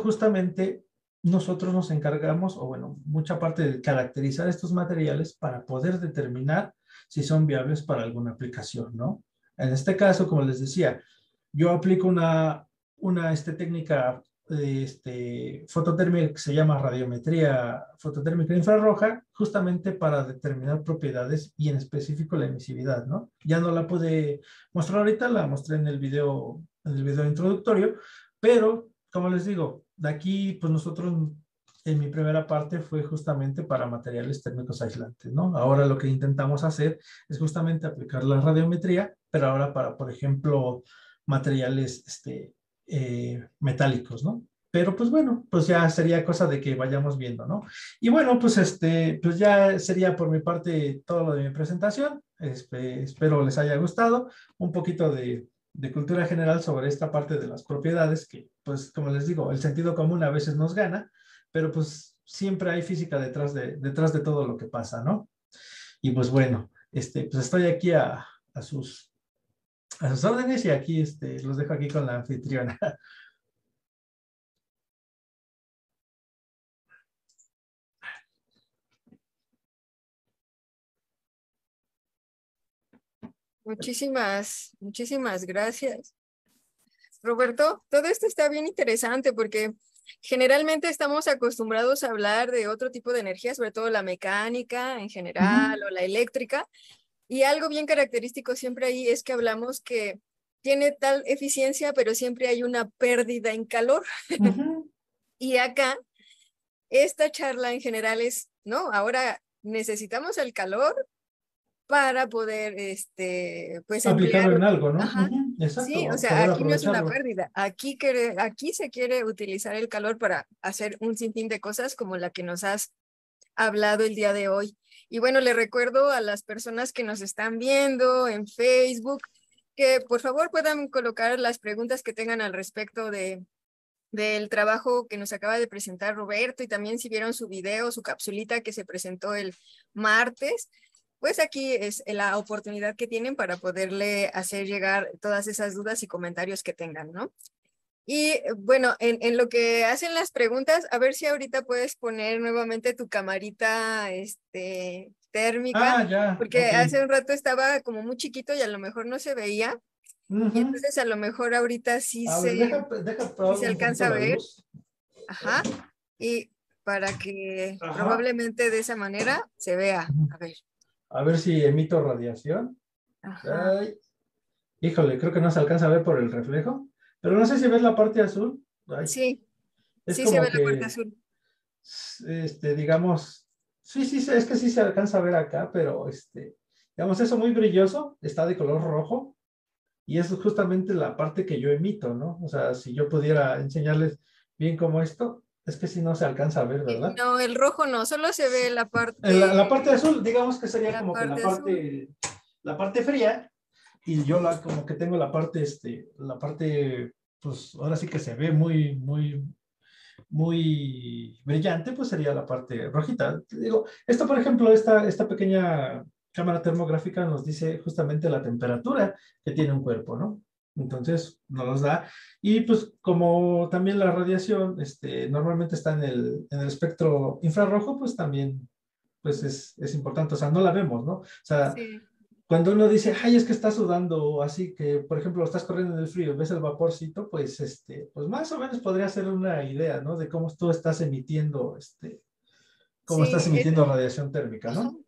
justamente nosotros nos encargamos, o bueno, mucha parte de caracterizar estos materiales para poder determinar si son viables para alguna aplicación, ¿no? En este caso, como les decía, yo aplico una técnica fototérmica que se llama radiometría fototérmica infrarroja, justamente para determinar propiedades y en específico la emisividad, ¿no? Ya no la pude mostrar ahorita, la mostré en el video introductorio, pero como les digo, de aquí pues nosotros en mi primera parte fue justamente para materiales térmicos aislantes, ¿no? Ahora lo que intentamos hacer es justamente aplicar la radiometría, pero ahora para, por ejemplo, materiales metálicos, ¿no? Pero pues bueno, pues ya sería cosa de que vayamos viendo, ¿no? Y bueno, pues ya sería por mi parte todo lo de mi presentación. Espero les haya gustado un poquito de cultura general sobre esta parte de las propiedades que, pues como les digo, el sentido común a veces nos gana, pero pues siempre hay física detrás de todo lo que pasa, ¿no? Y pues bueno, pues estoy aquí a sus órdenes y aquí los dejo aquí con la anfitriona.
Muchísimas gracias. Roberto, todo esto está bien interesante porque generalmente estamos acostumbrados a hablar de otro tipo de energía, sobre todo la mecánica en general o la eléctrica, y algo bien característico siempre ahí es que hablamos que tiene tal eficiencia, pero siempre hay una pérdida en calor. Y acá, esta charla en general es, no, ahora necesitamos el calor para poder, pues
Aplicarlo en
emplearlo.
algo, ¿no?
Ajá. Sí, o
Exacto,
sea,
poder
aquí no es una
aprovecharlo.
pérdida. Aquí se quiere utilizar el calor para hacer un sinfín de cosas como la que nos has hablado el día de hoy. Y bueno, le recuerdo a las personas que nos están viendo en Facebook que por favor puedan colocar las preguntas que tengan al respecto del trabajo que nos acaba de presentar Roberto y también si vieron su video, su capsulita que se presentó el martes, pues aquí es la oportunidad que tienen para poderle hacer llegar todas esas dudas y comentarios que tengan, ¿no? Y bueno, en lo que hacen las preguntas, a ver si ahorita puedes poner nuevamente tu camarita térmica,
Ah, ya,
porque
ok.
hace un rato estaba como muy chiquito y a lo mejor no se veía, y
Ujú.
entonces a lo mejor ahorita
A ver, deja
sí
probar
se
un poquito
alcanza a
la
ver,
luz.
ajá, y para que
Ajá.
probablemente de esa manera se vea,
Ujú.
a ver,
A ver si emito radiación.
ajá,
Ay, híjole, creo que no se alcanza a ver por el reflejo, pero no sé si ves la parte azul. Ay,
sí,
es
sí se
como
ve la parte
que,
azul.
digamos, sí, sí, es que sí se alcanza a ver acá, pero digamos, eso muy brilloso, está de color rojo, y eso es justamente la parte que yo emito, ¿no? O sea, si yo pudiera enseñarles bien como esto, es que si no se alcanza a ver, ¿verdad?
No, el rojo no, solo se ve
La parte azul, digamos que sería
la
como que la
parte azul.
parte, la parte fría, y yo como que tengo la parte, pues ahora sí que se ve muy, muy, muy brillante, pues sería la parte rojita. Te digo, esto, por ejemplo, esta pequeña cámara termográfica nos dice justamente la temperatura que tiene un cuerpo, ¿no? Entonces, nos los da. Y pues como también la radiación normalmente está en el espectro infrarrojo, pues también pues es importante. O sea, no la vemos, ¿no? O sea,
Sí.
cuando uno dice, ay, es que está sudando, o así que, por ejemplo, estás corriendo en el frío, ves el vaporcito, pues, pues más o menos podría ser una idea, ¿no? De cómo tú estás emitiendo, cómo
Sí,
estás emitiendo radiación térmica,
ajá.
¿no?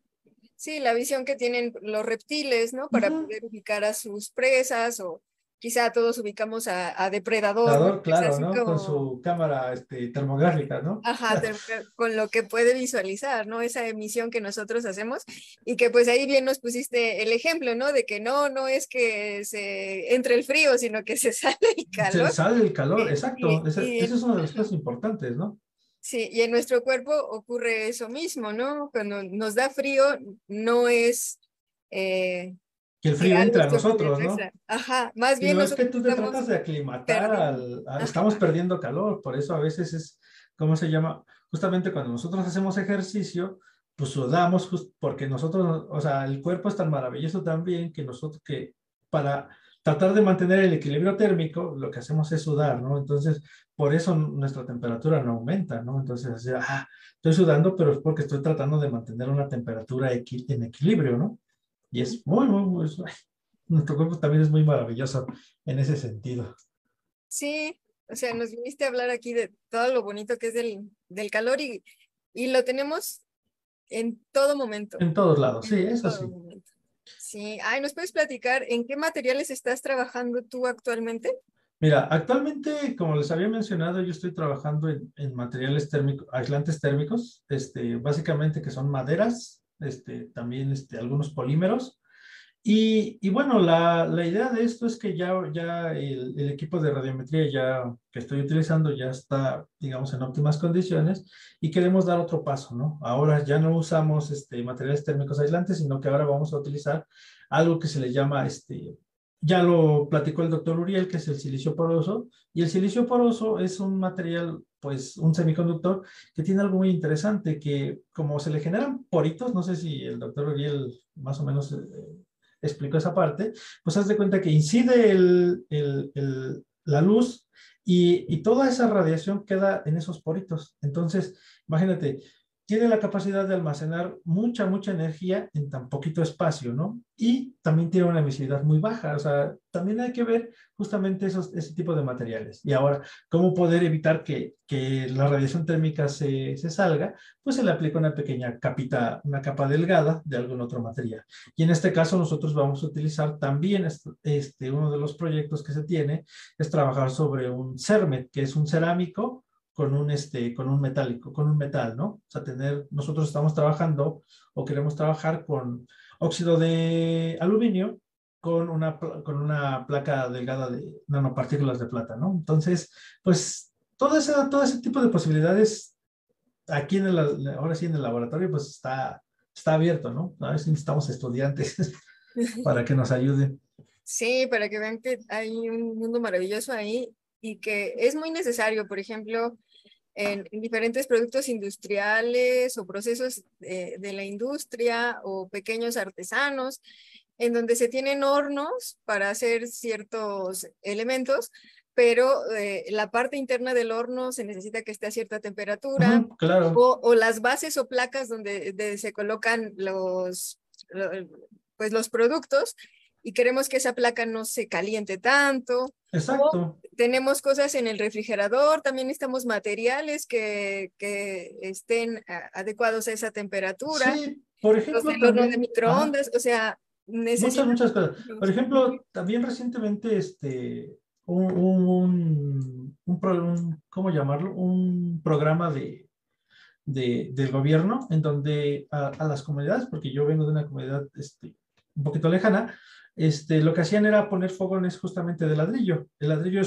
Sí, la visión que tienen los reptiles, ¿no? Para
Ujú.
poder ubicar a sus presas o quizá todos ubicamos a depredador, ¿no?
Dador,
Es
claro,
así
¿no? Con
como,
su cámara, termográfica, ¿no?
ajá, con lo que puede visualizar, ¿no? Esa emisión que nosotros hacemos y que pues ahí bien nos pusiste el ejemplo, ¿no? De que no es que se entre el frío, sino que se sale el
Se
calor.
sale el calor,
Y,
exacto.
y, y
Esa es
en,
una de las
ajá.
cosas importantes, ¿no?
Sí, y en nuestro cuerpo ocurre eso mismo, ¿no? Cuando nos da frío, no es
Que el
que
frío
algo
entre a
se ocurrió
nosotros, ¿no?
extra. Ajá, más bien
Sino es que
nosotros
tú te
estamos
tratas de aclimatar
perdiendo.
estamos
Ajá,
perdiendo calor, por eso a veces es, ¿cómo se llama? Justamente cuando nosotros hacemos ejercicio, pues sudamos porque nosotros, o sea, el cuerpo es tan maravilloso también que nosotros que para tratar de mantener el equilibrio térmico, lo que hacemos es sudar, ¿no? Entonces, por eso nuestra temperatura no aumenta, ¿no? Entonces, así, estoy sudando, pero es porque estoy tratando de mantener una temperatura en equilibrio, ¿no? Y es muy, nuestro cuerpo también es muy maravilloso en ese sentido.
sí, o sea, nos viniste a hablar aquí de todo lo bonito que es del calor y lo tenemos en todo momento,
En todos lados, sí,
en
eso
todo
sí.
momento. Sí, ay, ¿nos puedes platicar en qué materiales estás trabajando tú actualmente?
Mira, actualmente, como les había mencionado, yo estoy trabajando en materiales térmicos, aislantes térmicos, básicamente que son maderas, también algunos polímeros. Y bueno, la idea de esto es que ya el equipo de radiometría que estoy utilizando ya está, digamos, en óptimas condiciones y queremos dar otro paso, ¿no? Ahora ya no usamos materiales térmicos aislantes, sino que ahora vamos a utilizar algo que se le llama, ya lo platicó el doctor Uriel, que es el silicio poroso, y el silicio poroso es un material, pues un semiconductor que tiene algo muy interesante, que como se le generan poritos, no sé si el doctor Uriel más o menos explicó esa parte, pues haz de cuenta que incide la luz y toda esa radiación queda en esos poritos. Entonces, imagínate, tiene la capacidad de almacenar mucha energía en tan poquito espacio, ¿no? Y también tiene una emisividad muy baja, o sea, también hay que ver justamente ese tipo de materiales. Y ahora, ¿cómo poder evitar que la radiación térmica se salga? Pues se le aplica una pequeña capita, una capa delgada de algún otro material. Y en este caso nosotros vamos a utilizar también, uno de los proyectos que se tiene es trabajar sobre un CERMET, que es un cerámico con un metálico, con un metal, ¿no? O sea, nosotros estamos trabajando o queremos trabajar con óxido de aluminio con una placa delgada de nanopartículas de plata, ¿no? Entonces, pues todo ese tipo de posibilidades aquí ahora sí en el laboratorio, pues está abierto, ¿no? A ver si necesitamos estudiantes para que nos ayuden.
Sí, para que vean que hay un mundo maravilloso ahí y que es muy necesario, por ejemplo, en diferentes productos industriales o procesos de la industria o pequeños artesanos, en donde se tienen hornos para hacer ciertos elementos, pero la parte interna del horno se necesita que esté a cierta temperatura,
Ujú, claro,
o las bases o placas donde se colocan lo- pues los productos y queremos que esa placa no se caliente tanto. O
exacto.
tenemos cosas en el refrigerador, también necesitamos materiales que estén adecuados a esa temperatura.
Sí, por
Los
ejemplo,
del horno de
también, ajá,
microondas, o sea, necesitamos.
muchas cosas. Por ejemplo, también recientemente, ¿cómo llamarlo? Un programa del gobierno en donde a las comunidades, porque yo vengo de una comunidad un poquito lejana, lo que hacían era poner fogones justamente de ladrillo. El ladrillo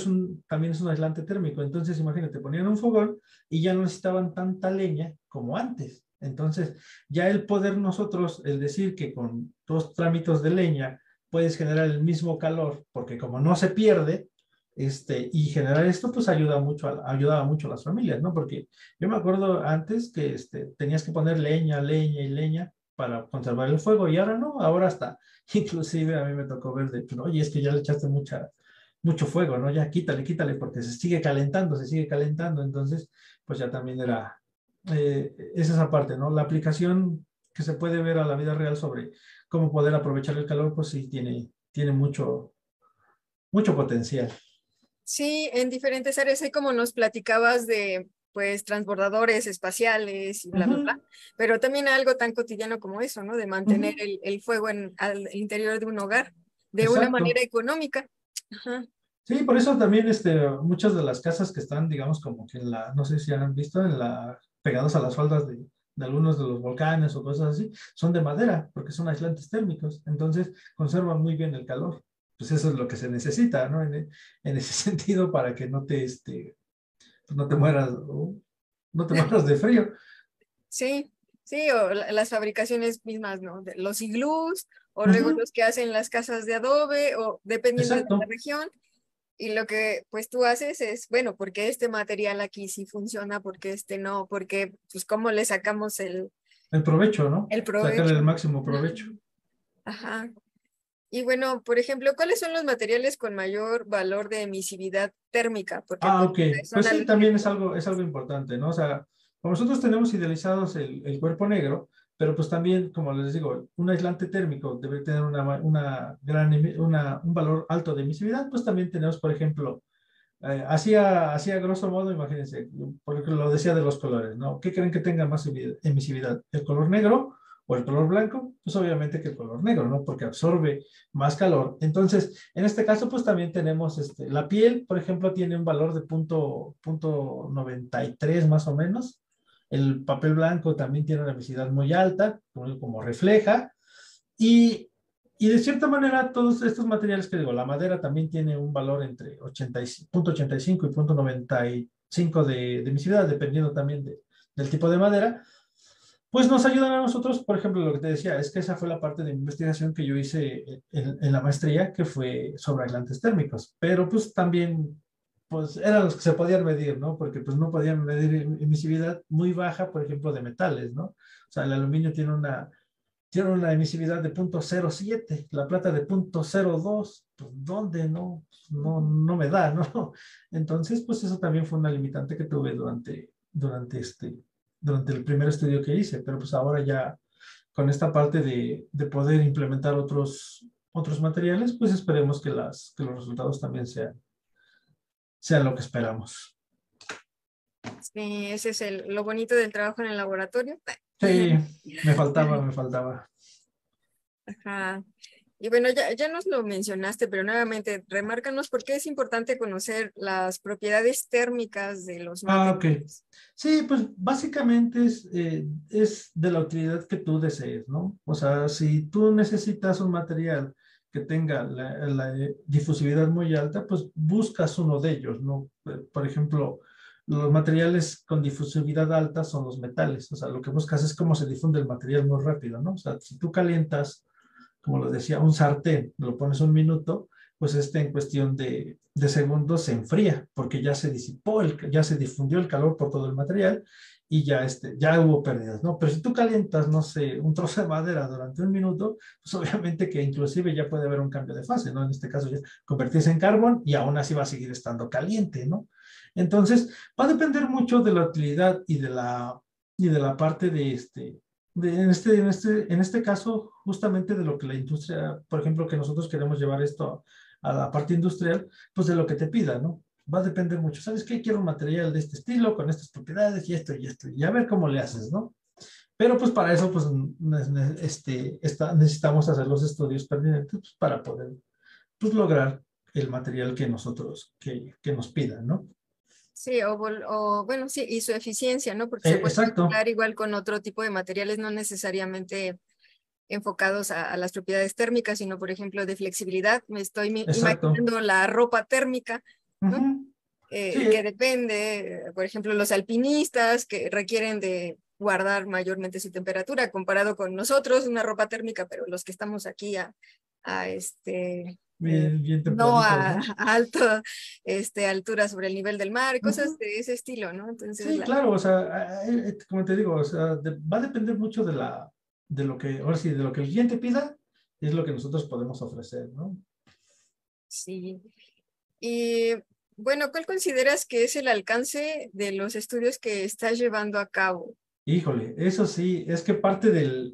también es un aislante térmico, entonces imagínate, ponían un fogón y ya no necesitaban tanta leña como antes. Entonces, ya el poder nosotros, el decir que con 2 trámites de leña puedes generar el mismo calor, porque como no se pierde, y generar esto, pues ayudaba mucho a las familias, ¿no? Porque yo me acuerdo antes que tenías que poner leña y leña para conservar el fuego y ahora no, ahora hasta, inclusive a mí me tocó ver pues, oye, es que ya le echaste mucho fuego, ¿no? Ya quítale porque se sigue calentando, entonces pues ya también es esa parte, ¿no? La aplicación que se puede ver a la vida real sobre cómo poder aprovechar el calor, pues sí, tiene mucho, mucho potencial.
Sí, en diferentes áreas, hay como nos platicabas de, pues, transbordadores espaciales y bla, bla, bla,
Ujú,
pero también algo tan cotidiano como eso, ¿no? De mantener
ujú,
el fuego al interior de un hogar de una manera
exacto.
económica. Ajá.
Sí, por eso también muchas de las casas que están, digamos, como que en la, no sé si han visto, pegados a las faldas de algunos de los volcanes o cosas así, son de madera, porque son aislantes térmicos, entonces conservan muy bien el calor. Pues eso es lo que se necesita, ¿no? En ese sentido, para que pues no te mueras, no te mueras de frío.
Sí, sí, o las fabricaciones mismas, ¿no? De los iglús, o luego
Ujú,
los que hacen las casas de adobe, o dependiendo de la
exacto.
región. Y lo que pues tú haces es, bueno, porque este material aquí sí funciona, porque este no, porque pues cómo le sacamos
El provecho, ¿no?
el
Sacarle
provecho.
el máximo provecho.
Ujú. Ajá. Y bueno, por ejemplo, ¿cuáles son los materiales con mayor valor de emisividad térmica? Porque
Ah,
pues
ok.
son
Pues
a
sí,
los que...
también es algo importante, ¿no? O sea, como nosotros tenemos idealizados el cuerpo negro, pero pues también, como les digo, un aislante térmico debe tener un valor alto de emisividad, pues también tenemos, por ejemplo, así a grosso modo, imagínense, porque lo decía de los colores, ¿no? ¿Qué creen que tenga más emisividad? ¿El color negro o el color blanco? Pues obviamente que el color negro, ¿no? Porque absorbe más calor. Entonces, en este caso, pues también tenemos la piel, por ejemplo, tiene un valor de punto 93 más o menos. El papel blanco también tiene una emisividad muy alta, como refleja. Y, y de cierta manera, todos estos materiales que digo, la madera también tiene un valor entre 85 y punto 95 de emisividad, dependiendo también del tipo de madera, pues nos ayudan a nosotros, por ejemplo, lo que te decía, es que esa fue la parte de investigación que yo hice en la maestría, que fue sobre aislantes térmicos, pero pues también, pues eran los que se podían medir, ¿no? Porque pues no podían medir emisividad muy baja, por ejemplo, de metales, ¿no? O sea, el aluminio tiene una emisividad de 0.07, la plata de 0.02, pues ¿dónde? No, no me da, ¿no? Entonces, pues eso también fue una limitante que tuve durante el primer estudio que hice, pero pues ahora ya con esta parte de poder implementar otros materiales, pues esperemos que los resultados también sean lo que esperamos.
Sí, ese es lo bonito del trabajo en el laboratorio.
Sí, me faltaba.
Ajá. Y bueno, ya nos lo mencionaste, pero nuevamente, remárcanos por qué es importante conocer las propiedades térmicas de los
Ah, ok.
materiales.
Sí, pues básicamente es de la utilidad que tú desees, ¿no? O sea, si tú necesitas un material que tenga la difusividad muy alta, pues buscas uno de ellos, ¿no? Por ejemplo, los materiales con difusividad alta son los metales, o sea, lo que buscas es cómo se difunde el material muy rápido, ¿no? O sea, si tú calientas, como lo decía, un sartén, lo pones un minuto, pues en cuestión de segundos se enfría, porque ya se disipó, ya se difundió el calor por todo el material y ya hubo pérdidas, ¿no? Pero si tú calientas, no sé, un trozo de madera durante un minuto, pues obviamente que inclusive ya puede haber un cambio de fase, ¿no? En este caso ya convertirse en carbón y aún así va a seguir estando caliente, ¿no? Entonces, va a depender mucho de la utilidad y de la parte en este caso, justamente de lo que la industria, por ejemplo, que nosotros queremos llevar esto a la parte industrial, pues de lo que te pida, ¿no? Va a depender mucho. ¿Sabes qué? Quiero un material de este estilo, con estas propiedades y esto, y a ver cómo le haces, ¿no? Pero pues para eso, pues necesitamos hacer los estudios pertinentes pues, para poder pues, lograr el material que nos pidan, ¿no?
Sí, o bueno, sí, y su eficiencia, ¿no? Porque se puede
Exacto,
mezclar igual con otro tipo de materiales, no necesariamente enfocados a las propiedades térmicas, sino, por ejemplo, de flexibilidad. Me estoy
exacto.
imaginando la ropa térmica, ¿no?
Ujú.
Que
Sí,
depende, por ejemplo, los alpinistas que requieren de guardar mayormente su temperatura comparado con nosotros, una ropa térmica, pero los que estamos aquí a
bien, bien
no
templaditos, ¿no?
a alto, altura sobre el nivel del mar, cosas
Ujú.
de ese estilo, ¿no? Entonces,
Sí, claro, o sea, como te digo, o sea, va a depender mucho de lo que, ahora sí, de lo que el cliente pida, es lo que nosotros podemos ofrecer, ¿no?
sí. Y bueno, ¿cuál consideras que es el alcance de los estudios que estás llevando a cabo?
Híjole, eso sí, es que parte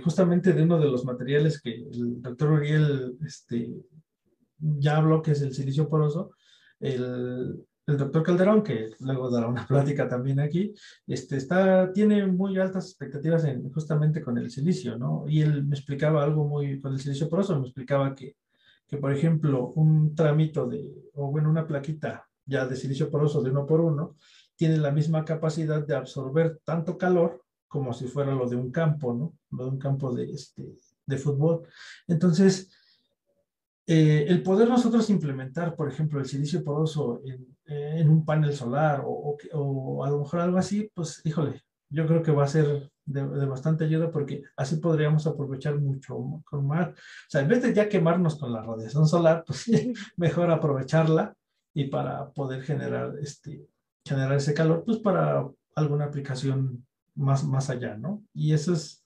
justamente de uno de los materiales que el doctor Uriel ya habló, que es el silicio poroso, el doctor Calderón, que luego dará una plática también aquí, tiene muy altas expectativas justamente con el silicio, ¿no? Y él me explicaba algo con el silicio poroso, me explicaba que, por ejemplo, un tramito o bueno, una plaquita ya de silicio poroso de 1 por 1, tiene la misma capacidad de absorber tanto calor como si fuera lo de un campo, ¿no? Lo de un campo de fútbol. Entonces, el poder nosotros implementar, por ejemplo, el silicio poroso en un panel solar o a lo mejor algo así, pues, híjole, yo creo que va a ser de bastante ayuda porque así podríamos aprovechar mucho con más. O sea, en vez de ya quemarnos con la radiación solar, pues mejor aprovecharla y para poder generar ese calor, pues para alguna aplicación más allá, ¿no? Y eso es,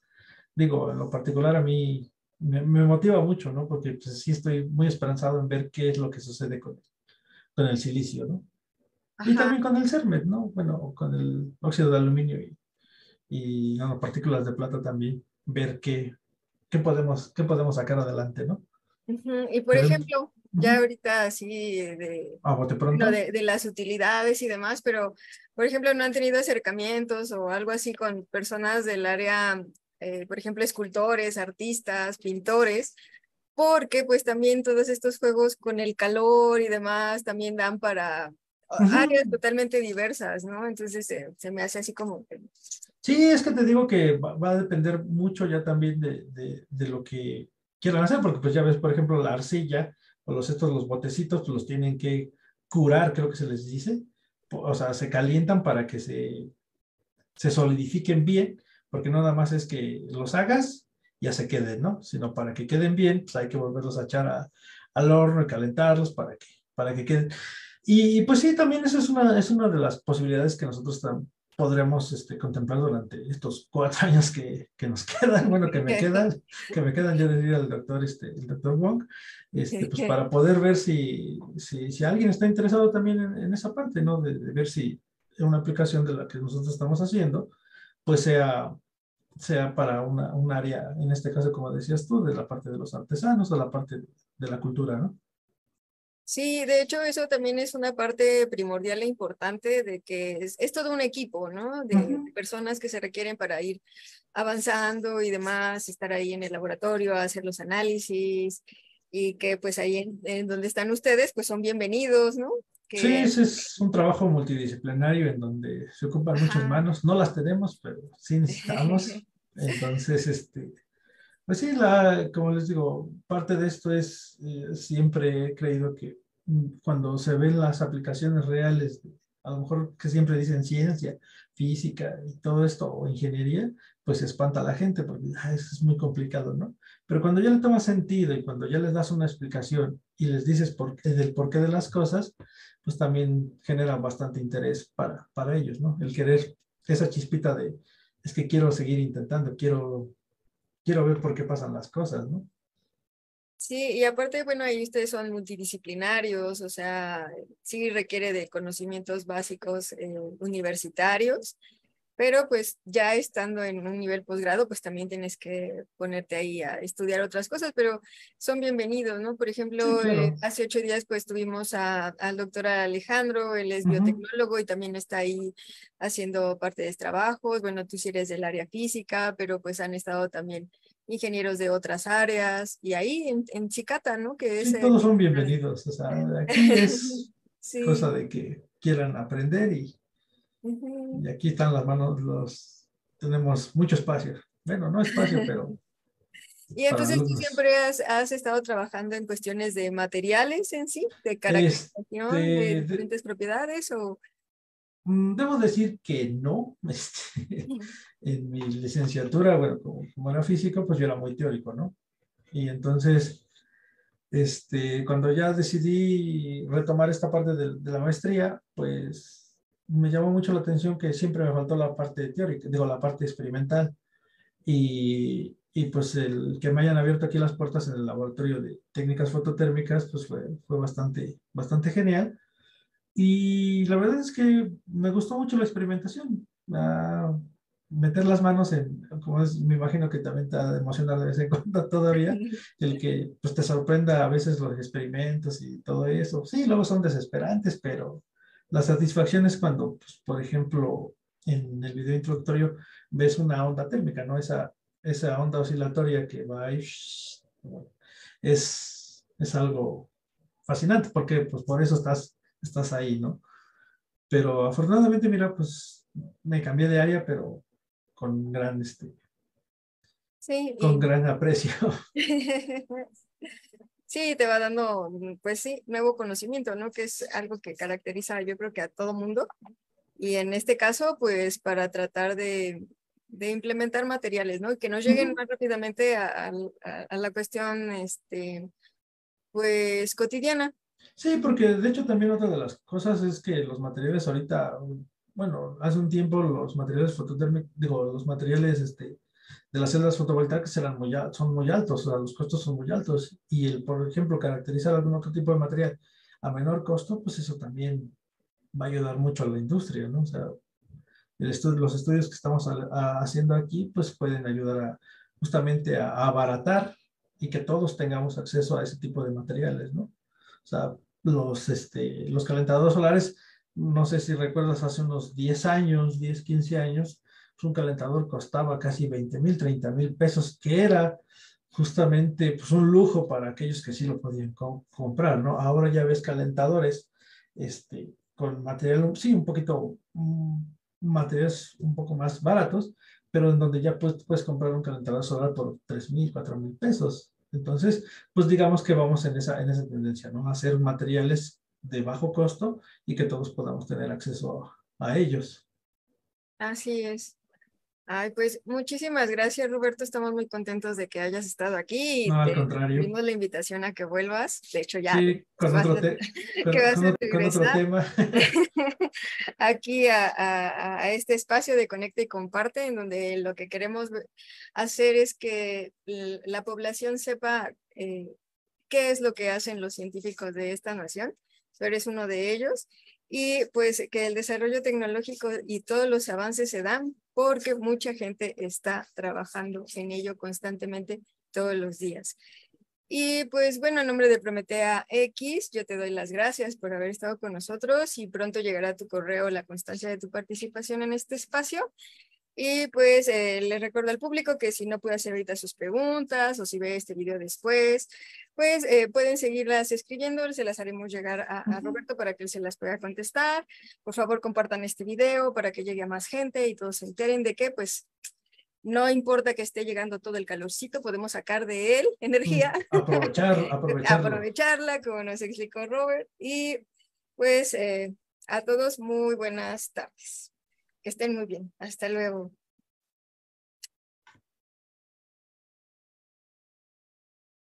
digo, en lo particular a mí me motiva mucho, ¿no? Porque pues, sí estoy muy esperanzado en ver qué es lo que sucede con el silicio, ¿no? Y
Ajá.
también con el CERMET, ¿no? Bueno, con el óxido de aluminio y nanopartículas de plata también, ver qué podemos sacar adelante, ¿no?
Ujú. Y por
Pero,
ejemplo, ya
ujú,
ahorita así
a bote
bueno,
pronto.
de las utilidades y demás, pero por ejemplo, ¿no han tenido acercamientos o algo así con personas del área, por ejemplo, escultores, artistas, pintores? Porque pues también todos estos juegos con el calor y demás también dan para áreas
Ujú.
totalmente diversas, ¿no? Entonces se me hace así como que...
Sí, es que te digo que va a depender mucho ya también de lo que quieran hacer, porque pues ya ves, por ejemplo, la arcilla o los botecitos, pues los tienen que curar, creo que se les dice. O sea, se calientan para que se solidifiquen bien, porque no nada más es que los hagas y ya se queden, ¿no? Sino para que queden bien, pues hay que volverlos a echar al horno y calentarlos para que queden. Y pues sí, también eso es una de las posibilidades que nosotros podremos contemplar durante estos 4 años que nos quedan, bueno, que me quedan, yo diría el doctor Wong, pues para poder ver si alguien está interesado también en esa parte, ¿no? De ver si una aplicación de la que nosotros estamos haciendo, pues sea para un área, en este caso, como decías tú, de la parte de los artesanos o la parte de la cultura, ¿no?
Sí, de hecho eso también es una parte primordial e importante de que es todo un equipo, ¿no? De
Ujú.
personas que se requieren para ir avanzando y demás, estar ahí en el laboratorio, hacer los análisis y que pues ahí en donde están ustedes pues son bienvenidos, ¿no?
Sí,
Que,
ese es un trabajo multidisciplinario en donde se ocupan muchas
ajá.
manos. No las tenemos, pero sí necesitamos. Entonces, pues sí, como les digo, parte de esto es, siempre he creído que cuando se ven las aplicaciones reales, a lo mejor que siempre dicen ciencia, física y todo esto, o ingeniería, pues espanta a la gente porque eso es muy complicado, ¿no? Pero cuando ya le tomas sentido y cuando ya les das una explicación y les dices del porqué de las cosas, pues también genera bastante interés para ellos, ¿no? El querer esa chispita es que quiero seguir intentando, quiero ver por qué pasan las cosas, ¿no?
Sí, y aparte, bueno, ahí ustedes son multidisciplinarios, o sea, sí requiere de conocimientos básicos universitarios. Pero pues ya estando en un nivel posgrado, pues también tienes que ponerte ahí a estudiar otras cosas, pero son bienvenidos, ¿no? Por
Sí,
ejemplo,
claro.
hace 8 días pues tuvimos al doctor Alejandro, él es
Ujú.
biotecnólogo y también está ahí haciendo parte de trabajos. Bueno, tú sí eres del área física, pero pues han estado también ingenieros de otras áreas y ahí en Chicata, ¿no? Que es...
Sí, todos son bienvenidos. O sea, aquí es cosa
Sí.
de que quieran aprender y
Ujú.
aquí están las manos, tenemos mucho espacio. Bueno, no espacio, pero
Y
para
entonces tú
alumnos.
siempre has estado trabajando en cuestiones de materiales en sí, de caracterización de
Este, de-
diferentes propiedades o...
debo decir que no. En mi licenciatura, bueno, como era físico, pues yo era muy teórico, ¿no? Y entonces, cuando ya decidí retomar esta parte de la maestría, pues me llamó mucho la atención que siempre me faltó la parte teórica, digo, la parte experimental. Y pues el que me hayan abierto aquí las puertas en el laboratorio de técnicas fototérmicas, pues fue bastante, bastante genial. Y la verdad es que me gustó mucho la experimentación. meter las manos en, como es, me imagino que también te ha de emocionar de vez en cuando todavía, el que pues, te sorprenda a veces los experimentos y todo eso. Sí, luego son desesperantes, pero la satisfacción es cuando, pues, por ejemplo, en el video introductorio ves una onda térmica, ¿no? Esa onda oscilatoria que va ahí, es algo fascinante, porque pues por eso estás ahí, ¿no? Pero afortunadamente, mira, pues me cambié de área, pero con gran,
Sí,
con gran aprecio.
sí, te va dando, pues sí, nuevo conocimiento, ¿no? Que es algo que caracteriza, yo creo que a todo mundo. Y en este caso, pues para tratar de implementar materiales, ¿no? Y que nos lleguen más rápidamente a la cuestión, pues cotidiana.
Sí, porque de hecho también otra de las cosas es que los materiales ahorita, bueno, hace un tiempo los materiales fototérmicos, digo, los materiales de las celdas fotovoltaicas son muy altos, o sea, los costos son muy altos. Y el, por ejemplo, caracterizar algún otro tipo de material a menor costo, pues eso también va a ayudar mucho a la industria, ¿no? O sea, los estudios que estamos haciendo aquí, pues pueden ayudar justamente a abaratar y que todos tengamos acceso a ese tipo de materiales, ¿no? O sea, los calentadores solares, no sé si recuerdas, hace unos 10 años, 10 15 años, pues un calentador costaba casi 20,000, 30,000 pesos, que era justamente pues, un lujo para aquellos que sí lo podían comprar, ¿no? Ahora ya ves calentadores con material, sí, un poquito, materiales un poco más baratos, pero en donde ya puedes comprar un calentador solar por 3,000, 4,000 pesos. Entonces, pues digamos que vamos en esa tendencia, ¿no? A hacer materiales de bajo costo y que todos podamos tener acceso a ellos.
Así es. Ay, pues muchísimas gracias, Roberto. Estamos muy contentos de que hayas estado aquí y
No, al
te
contrario.
dimos la invitación a que vuelvas. De hecho, ya
Sí,
que
con
vas
otro,
a, que vas a
con otro
regresar
tema.
aquí a este espacio de Conecta y Comparte, en donde lo que queremos hacer es que la población sepa qué es lo que hacen los científicos de esta nación. Tú eres uno de ellos. Y pues que el desarrollo tecnológico y todos los avances se dan porque mucha gente está trabajando en ello constantemente todos los días. Y pues bueno, en nombre de Prometea X, yo te doy las gracias por haber estado con nosotros y pronto llegará a tu correo la constancia de tu participación en este espacio. Y pues les recuerdo al público que si no puede hacer ahorita sus preguntas o si ve este video después, pues pueden seguirlas escribiendo, se las haremos llegar a Roberto para que él se las pueda contestar. Por favor, compartan este video para que llegue a más gente y todos se enteren de que pues no importa que esté llegando todo el calorcito, podemos sacar de él energía,
Aprovecharlo.
aprovecharla, como nos explicó Robert. Y pues a todos muy buenas tardes. Que estén muy bien. Hasta luego.